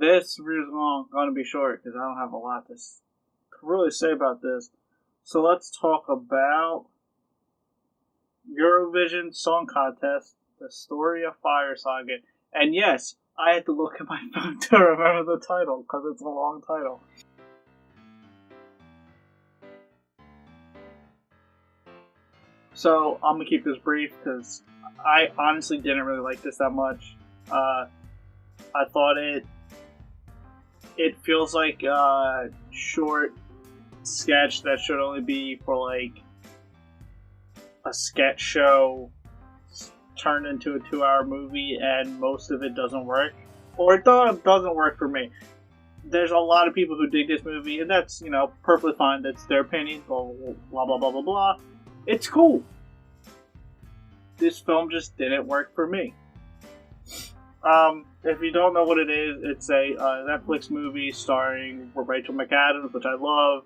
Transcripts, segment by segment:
this video is going to be short because I don't have a lot to really say about this. So let's talk about Eurovision Song Contest, the story of Fire Saga. And yes, I had to look at my phone to remember the title because it's a long title. So I'm gonna keep this brief because I honestly didn't really like this that much. I thought it feels like a short sketch that should only be for like a sketch show turned into a 2-hour movie, and most of it doesn't work, or it doesn't work for me. There's a lot of people who dig this movie, and that's, perfectly fine. That's their opinion. Blah blah blah blah blah blah. It's cool. This film just didn't work for me. If you don't know what it is, it's a Netflix movie starring Rachel McAdams, which I love,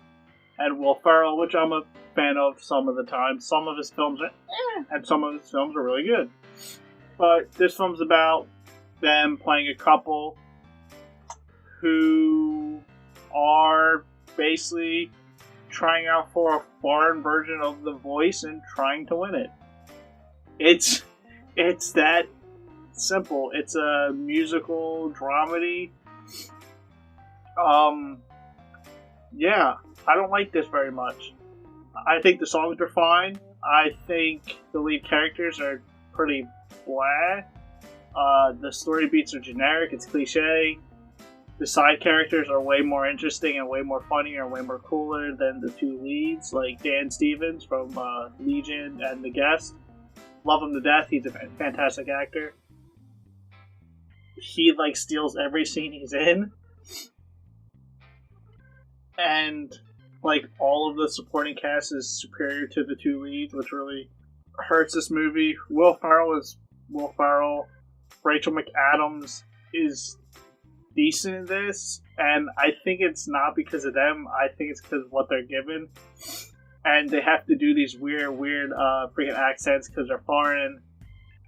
and Will Ferrell, which I'm a fan of some of the time. Some of his films are and some of his films are really good. But this film's about them playing a couple who are basically trying out for a foreign version of The Voice and trying to win it. It's that simple. It's a musical dramedy. Yeah, I don't like this very much. I think the songs are fine. I think the lead characters are pretty blah. The story beats are generic. It's cliche. The side characters are way more interesting and way more funny and way more cooler than the two leads, like Dan Stevens from Legion and The Guest. Love him to death. He's a fantastic actor. He steals every scene he's in, and all of the supporting cast is superior to the two leads, which really hurts this movie. Will Ferrell is Will Ferrell. Rachel McAdams is decent in this, and I think it's not because of them. I think it's because of what they're given, and they have to do these weird freaking accents because they're foreign,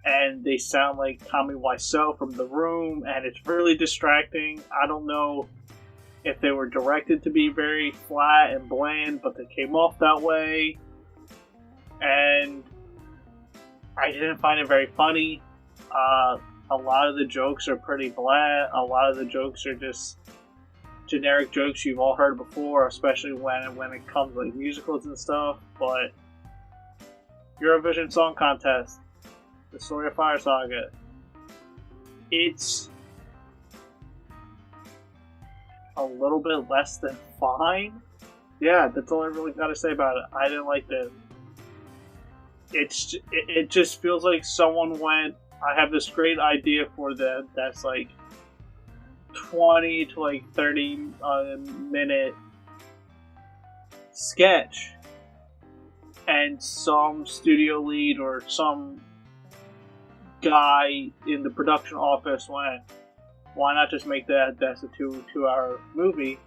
and they sound like Tommy Wiseau from The Room, and it's really distracting. I don't know if they were directed to be very flat and bland, but they came off that way, and I didn't find it very funny. A lot of the jokes are pretty bland. A lot of the jokes are just generic jokes you've all heard before, especially when it comes to musicals and stuff. But Eurovision Song Contest, the story of Fire Saga, it's a little bit less than fine. Yeah, that's all I really got to say about it. I didn't like this. It just feels like someone went, I have this great idea for that's 20 to 30 minute sketch, and some studio lead or some guy in the production office went, why not just make that's a 2-hour movie?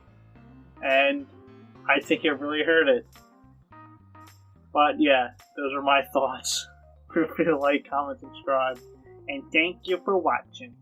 And I think it really hurt it. But yeah, those are my thoughts. Feel free to like, comment, subscribe, and thank you for watching.